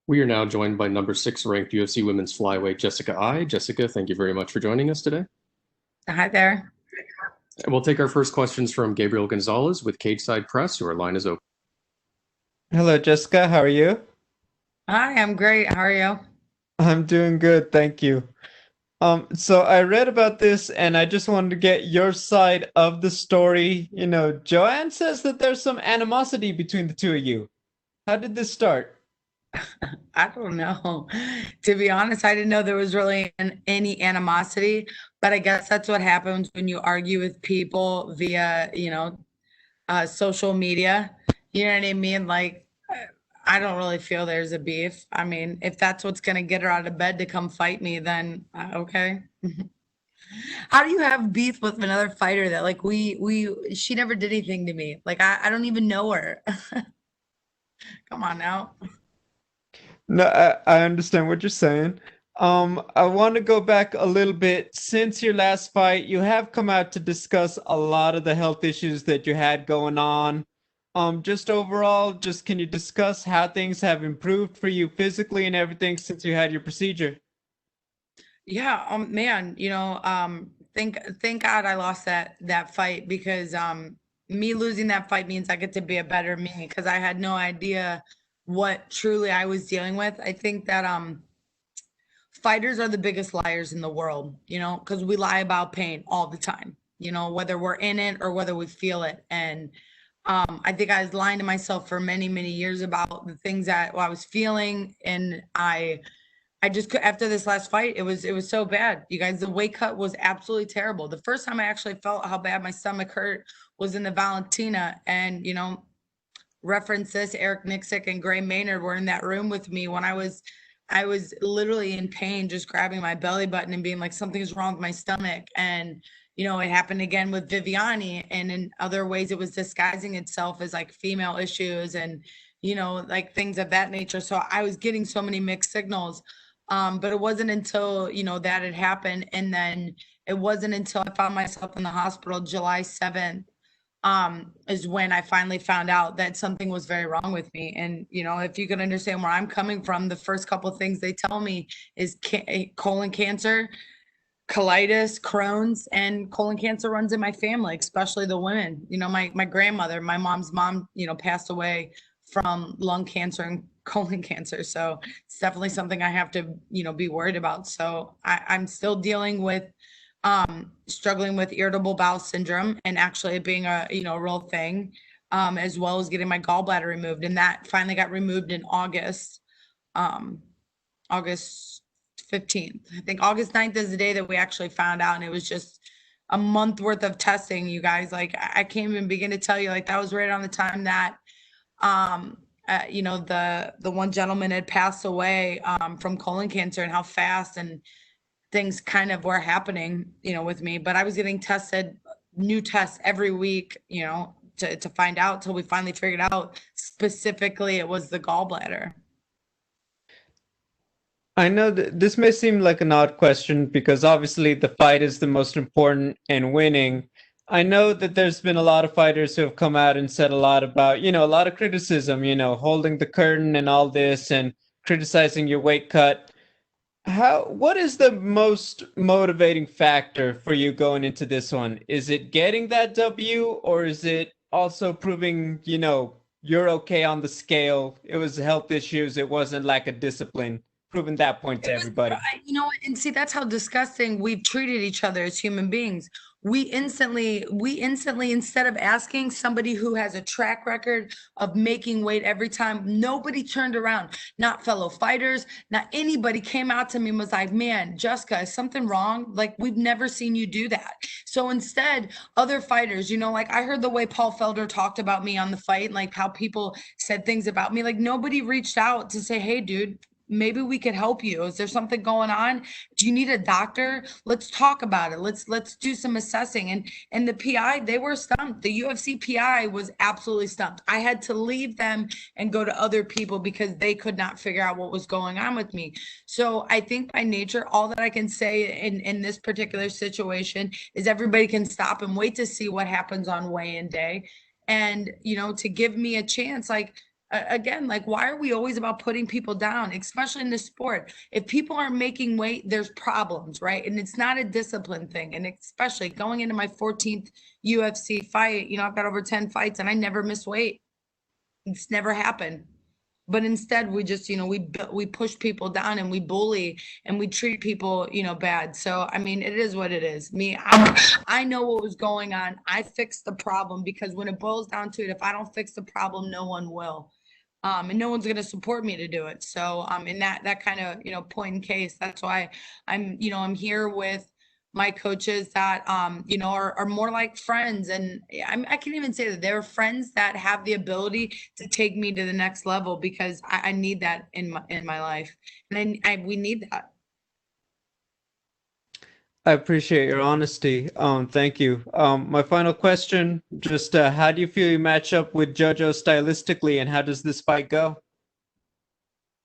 We are now joined by number six ranked UFC women's flyweight Jessica Eye. Jessica, thank you very much for joining us today. Hi there. And we'll take our first questions from Gabriel Gonzalez with Cage Side Press. Your line is open. Hello, Jessica. How are you? Hi, I'm great. How are you? I'm doing good, thank you. So I read about this and I just wanted to get your side of the story. Joanne says that there's some animosity between the two of you. How did this start? I don't know. To be honest, I didn't know there was really any animosity, but I guess that's what happens when you argue with people via, social media. You know what I mean? Like, I don't really feel there's a beef. I mean, if that's what's going to get her out of bed to come fight me, then okay. How do you have beef with another fighter that like she never did anything to me? Like I don't even know her. Come on now. No, I understand what you're saying. I want to go back a little bit. Since your last fight, you have come out to discuss a lot of the health issues that you had going on. Just overall, just can you discuss how things have improved for you physically and everything since you had your procedure? Yeah, man, thank God I lost that fight because me losing that fight means I get to be a better me because I had no idea what truly I was dealing with. I think that fighters are the biggest liars in the world, because we lie about pain all the time, whether we're in it or whether we feel it. And I think I was lying to myself for many, many years about the things that I was feeling, and I just could after this last fight, it was so bad. You guys, the weight cut was absolutely terrible. The first time I actually felt how bad my stomach hurt was in the Valentina. And reference this, Eric Nixick and Gray Maynard were in that room with me when I was literally in pain, just grabbing my belly button and being like, something's wrong with my stomach. And it happened again with Viviani, and in other ways it was disguising itself as like female issues and like things of that nature. So I was getting so many mixed signals. But it wasn't until, that had happened. And then it wasn't until I found myself in the hospital July 7th, is when I finally found out that something was very wrong with me. And, if you can understand where I'm coming from, the first couple of things they tell me is colon cancer, colitis, Crohn's, and colon cancer runs in my family, especially the women. My grandmother, my mom's mom, passed away from lung cancer and colon cancer. So it's definitely something I have to, be worried about. So I'm still dealing with struggling with irritable bowel syndrome and actually it being a, real thing, as well as getting my gallbladder removed. And that finally got removed in August. August 15th. I think August 9th is the day that we actually found out. And it was just a month worth of testing, you guys. Like I can't even begin to tell you, like that was right on the time that the one gentleman had passed away from colon cancer, and how fast and things kind of were happening, with me. But I was getting tested, new tests every week, to find out till we finally figured out specifically it was the gallbladder. I know that this may seem like an odd question because obviously the fight is the most important and winning. I know that there's been a lot of fighters who have come out and said a lot about, a lot of criticism, holding the curtain and all this and criticizing your weight cut. What is the most motivating factor for you going into this one? Is it getting that W, or is it also proving, you're okay on the scale? It was health issues, it wasn't lack of discipline. Proving that point to It was, everybody. and see, that's how disgusting we've treated each other as human beings. We instantly, instead of asking somebody who has a track record of making weight every time, nobody turned around. Not fellow fighters, not anybody came out to me and was like, man, Jessica, is something wrong? Like, we've never seen you do that. So instead, other fighters, like I heard the way Paul Felder talked about me on the fight, like how people said things about me. Like nobody reached out to say, hey, dude, maybe we could help you. Is there something going on? Do you need a doctor? Let's talk about it. Let's do some assessing. And the PI, they were stumped. The UFC PI was absolutely stumped. I had to leave them and go to other people because they could not figure out what was going on with me. So I think by nature, all that I can say in this particular situation is everybody can stop and wait to see what happens on weigh-in day. And to give me a chance, like again, like, why are we always about putting people down, especially in this sport? If people aren't making weight, there's problems, right? And it's not a discipline thing. And especially going into my 14th UFC fight, you know, I've got over 10 fights and I never miss weight. It's never happened. But instead, we just, you know, we push people down and we bully and we treat people, you know, bad. So I mean, it is what it is. I know what was going on. I fixed the problem, because when it boils down to it, if I don't fix the problem, no one will. And no one's going to support me to do it. So in that kind of, you know, point in case, that's why I'm here with my coaches that you know, are more like friends. And I can even say that they're friends that have the ability to take me to the next level, because I need that in my life, and we need that. I appreciate your honesty. Thank you. My final question, just how do you feel you match up with JoJo stylistically, and how does this fight go?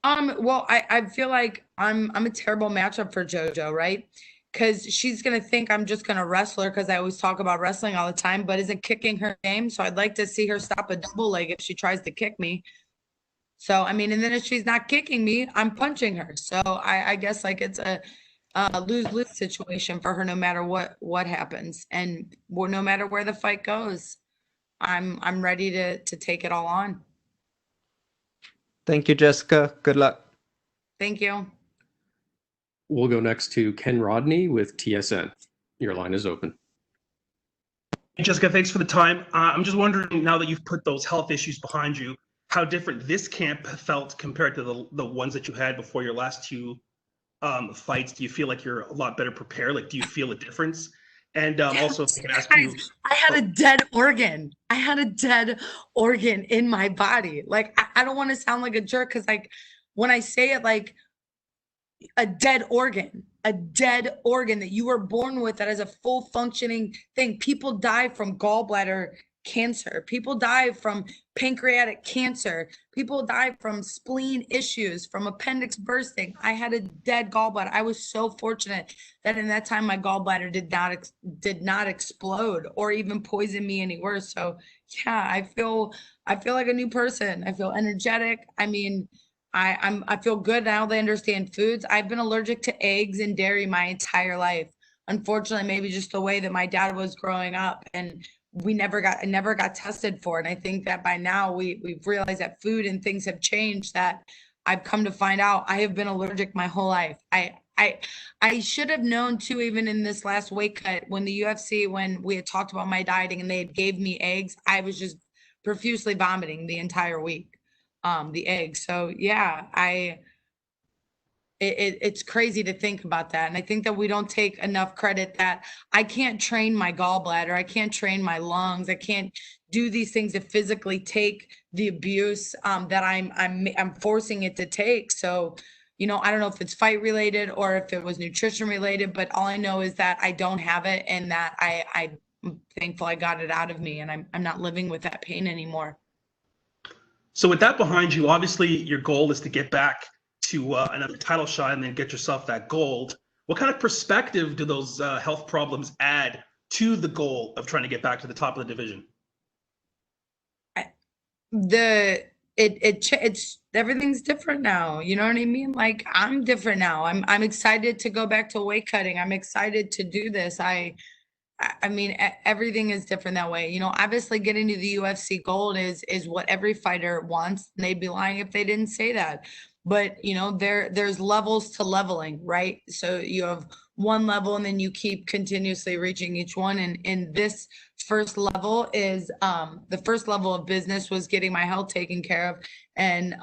Well, I feel like I'm a terrible matchup for JoJo, right? Because she's gonna think I'm just gonna wrestle her, because I always talk about wrestling all the time, but isn't kicking her game. So I'd like to see her stop a double leg if she tries to kick me. So I mean, and then if she's not kicking me, I'm punching her. So I guess like it's a lose-lose situation for her, no matter what happens, and no matter where the fight goes, I'm ready to take it all on. Thank you, Jessica. Good luck. Thank you. We'll go next to Ken Rodney with TSN. Your line is open. Hey, Jessica, thanks for the time. I'm just wondering, now that you've put those health issues behind you, how different this camp felt compared to the ones that you had before your last two fights. Do you feel like you're a lot better prepared? Like, do you feel a difference? And also, if I can ask you, I had a dead organ. I had a dead organ in my body. Like, I don't want to sound like a jerk, because like when I say it, like, a dead organ that you were born with, that is a full functioning thing. People die from gallbladder cancer. People die from pancreatic cancer. People die from spleen issues, from appendix bursting. I had a dead gallbladder. I was so fortunate that in that time my gallbladder did not explode or even poison me any worse. So yeah, I feel like a new person. I feel energetic. I mean, I feel good now. They understand foods. I've been allergic to eggs and dairy my entire life. Unfortunately, maybe just the way that my dad was growing up, and I never got tested for it. And I think that by now we've realized that food and things have changed, that I've come to find out I have been allergic my whole life. I should have known too, even in this last weight cut, when the UFC, when we had talked about my dieting and they had gave me eggs, I was just profusely vomiting the entire week. The eggs. So yeah, it's crazy to think about that. And I think that we don't take enough credit that I can't train my gallbladder. I can't train my lungs. I can't do these things to physically take the abuse that I'm forcing it to take. So, you know, I don't know if it's fight related or if it was nutrition related, but all I know is that I don't have it, and that I'm thankful I got it out of me, and I'm not living with that pain anymore. so with that behind you, obviously your goal is to get back to another title shot and then get yourself that gold. What kind of perspective do those health problems add to the goal of trying to get back to the top of the division? It's everything's different now. You know what I mean? Like, I'm different now. I'm excited to go back to weight cutting. I'm excited to do this. I mean, everything is different that way. You know, obviously getting to the UFC gold is what every fighter wants. And they'd be lying if they didn't say that. But, you know, there's levels to leveling, right? So you have one level and then you keep continuously reaching each one. And this first level is the first level of business was getting my health taken care of, and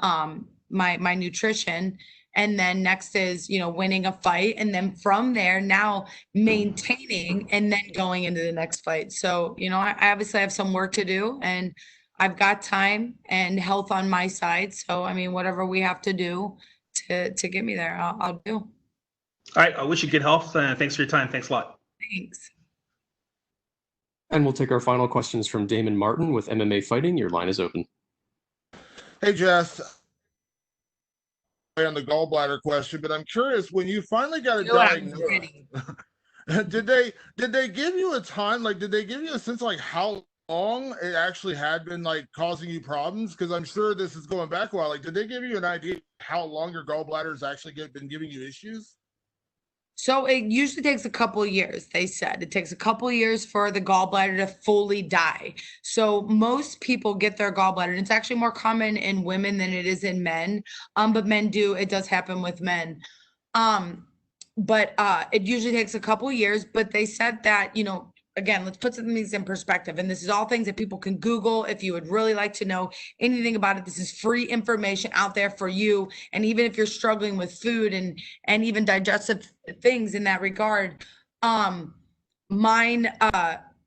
my nutrition. And then next is, you know, winning a fight. And then from there, now maintaining and then going into the next fight. So, you know, I obviously have some work to do, and I've got time and health on my side. So, I mean, whatever we have to do to get me there, I'll do. All right, I wish you good health. Thanks for your time. Thanks a lot. Thanks. And we'll take our final questions from Damon Martin with MMA Fighting. Your line is open. Hey, Jess. On the gallbladder question, but I'm curious, when you finally got a diagnosis, did they give you a time? Like, did they give you a sense like how long it actually had been like causing you problems? Because I'm sure this is going back a while. Like, did they give you an idea how long your gallbladder's actually been giving you issues? So it usually takes a couple of years, they said. It takes a couple of years for the gallbladder to fully die. So most people get their gallbladder, and it's actually more common in women than it is in men. But it does happen with men. Um, but it usually takes a couple of years, but they said that, again, let's put some things in perspective. And this is all things that people can Google if you would really like to know anything about it. This is free information out there for you. And even if you're struggling with food and even digestive things in that regard, um, mine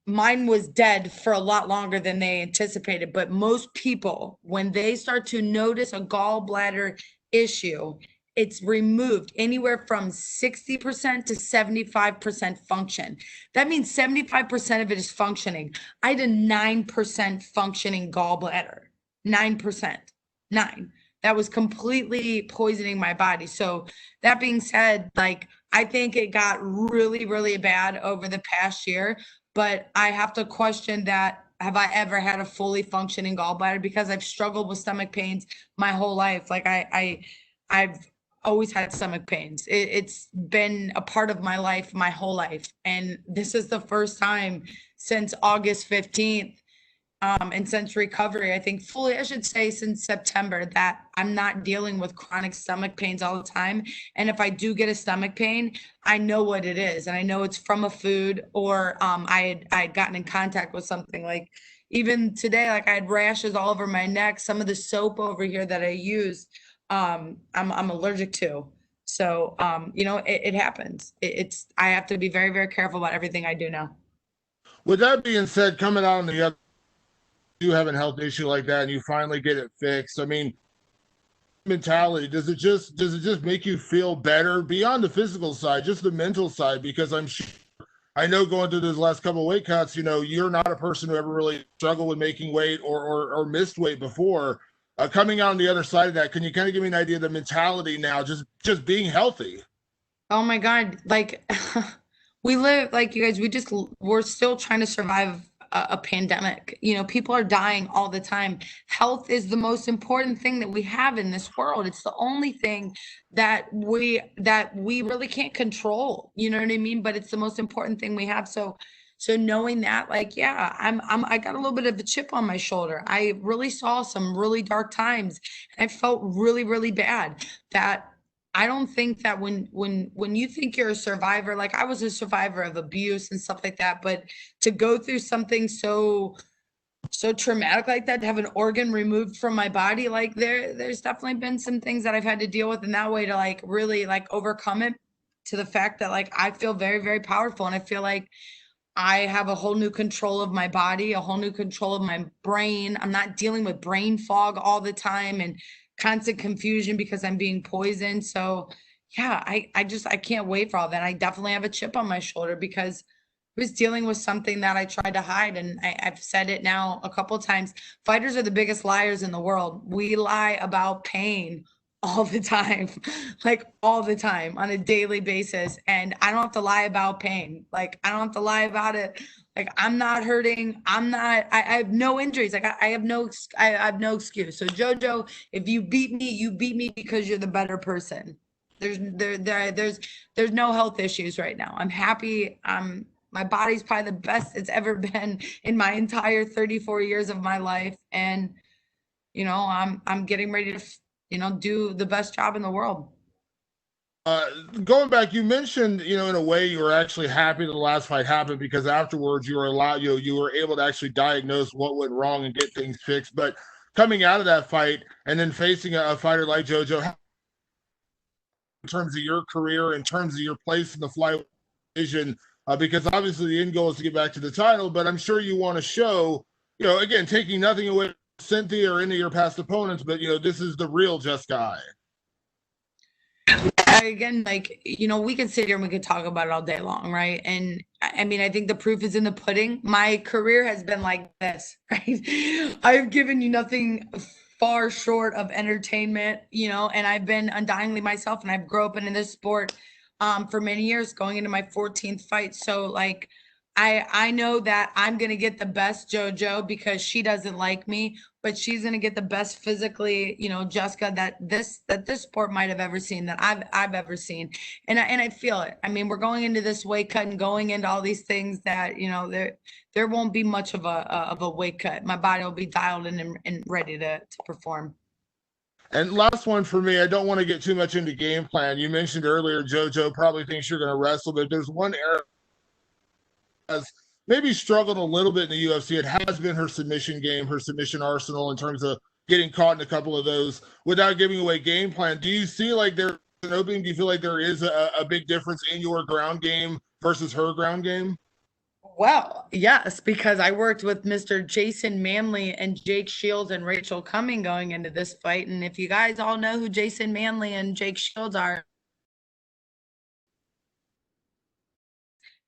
mine was dead for a lot longer than they anticipated. But most people, when they start to notice a gallbladder issue, it's removed anywhere from 60% to 75% function. That means 75% of it is functioning. I had a 9% functioning gallbladder. 9%. 9. That was completely poisoning my body. So that being said, like, I think it got really, really bad over the past year, but I have to question that. Have I ever had a fully functioning gallbladder? Because I've struggled with stomach pains my whole life. Like I've always had stomach pains. It's been a part of my life, my whole life. And this is the first time since August 15th, and since recovery, I think fully, I should say since September, that I'm not dealing with chronic stomach pains all the time. And if I do get a stomach pain, I know what it is. And I know it's from a food, or I had gotten in contact with something. Like even today, like I had rashes all over my neck. Some of the soap over here that I use, I'm allergic to. So it happens. I have to be very, very careful about everything I do now. With that being said, coming out on the other, you have a health issue like that and you finally get it fixed. I mean, mentality, does it just make you feel better beyond the physical side, just the mental side? Because I know going through those last couple of weight cuts, you're not a person who ever really struggled with making weight or missed weight before. Coming out on the other side of that, can you kind of give me an idea of the mentality now, just being healthy? Oh my God. Like we live, like you guys, we're still trying to survive a pandemic. People are dying all the time. Health is the most important thing that we have in this world. It's the only thing that we really can't control. You know what I mean? But it's the most important thing we have. So knowing that, like, yeah, I got a little bit of a chip on my shoulder. I really saw some really dark times, and I felt really, really bad. That I don't think that when you think you're a survivor, like I was a survivor of abuse and stuff like that, but to go through something so traumatic like that, to have an organ removed from my body, like there's definitely been some things that I've had to deal with in that way to like really like overcome it, to the fact that like I feel very, very powerful, and I feel like I have a whole new control of my body, a whole new control of my brain. I'm not dealing with brain fog all the time and constant confusion because I'm being poisoned. So yeah, I can't wait for all that. I definitely have a chip on my shoulder because I was dealing with something that I tried to hide. And I've said it now a couple of times. Fighters are the biggest liars in the world. We lie about pain all the time, like all the time on a daily basis. And I don't have to lie about pain. Like I don't have to lie about it. Like I'm not hurting. I have no injuries. Like I have no excuse. So Jojo, if you beat me because you're the better person. There's no health issues right now. I'm happy. My body's probably the best it's ever been in my entire 34 years of my life. And I'm getting ready to do the best job in the world. Going back, you mentioned, in a way you were actually happy that the last fight happened because afterwards you were able to actually diagnose what went wrong and get things fixed. But coming out of that fight and then facing a fighter like JoJo, in terms of your career, in terms of your place in the flyweight division, because obviously the end goal is to get back to the title, but I'm sure you want to show, again, taking nothing away from Cynthia or any of your past opponents, but this is the real Jessica I. Again, like, we can sit here and we can talk about it all day long, right? And I mean, I think the proof is in the pudding. My career has been like this, right? I've given you nothing far short of entertainment, and I've been undyingly myself, and I've grown up in this sport for many years, going into my 14th fight. So like, I know that I'm gonna get the best JoJo because she doesn't like me, but she's gonna get the best physically, Jessica that this sport might have ever seen, that I've ever seen. And I feel it. I mean, we're going into this weight cut and going into all these things that, there won't be much of a weight cut. My body will be dialed in and ready to perform. And last one for me, I don't want to get too much into game plan. You mentioned earlier JoJo probably thinks you're going to wrestle, but there's one area has maybe struggled a little bit in the UFC. It has been her submission game, her submission arsenal in terms of getting caught in a couple of those without giving away game plan. Do you see like there's an opening? Do you feel like there is a big difference in your ground game versus her ground game? Well, yes, because I worked with Mr. Jason Manley and Jake Shields and Rachel Cumming going into this fight. And if you guys all know who Jason Manley and Jake Shields are,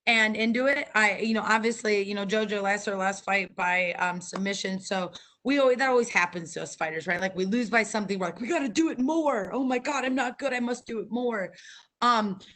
and into it, obviously, JoJo lost her last fight by submission. So that always happens to us fighters, right? Like we lose by something, we're like, we got to do it more. Oh my God, I'm not good. I must do it more.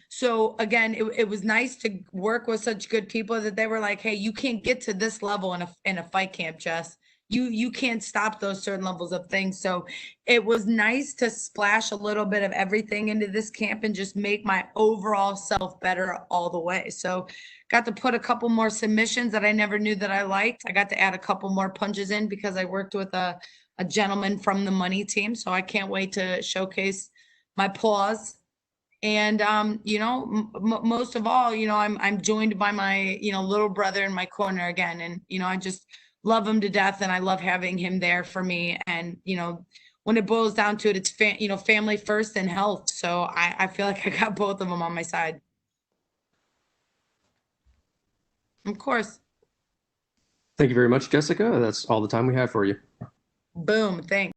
So again, it was nice to work with such good people that they were like, hey, you can't get to this level in a fight camp, Jess. You can't stop those certain levels of things. So it was nice to splash a little bit of everything into this camp and just make my overall self better all the way. So got to put a couple more submissions that I never knew that I liked. I got to add a couple more punches in because I worked with a gentleman from the money team. So I can't wait to showcase my paws. And most of all, I'm joined by my little brother in my corner again, and I just love him to death, and I love having him there for me. And when it boils down to it, it's family first and health. So I feel like I got both of them on my side. Of course. Thank you very much, Jessica. That's all the time we have for you. Boom. Thanks.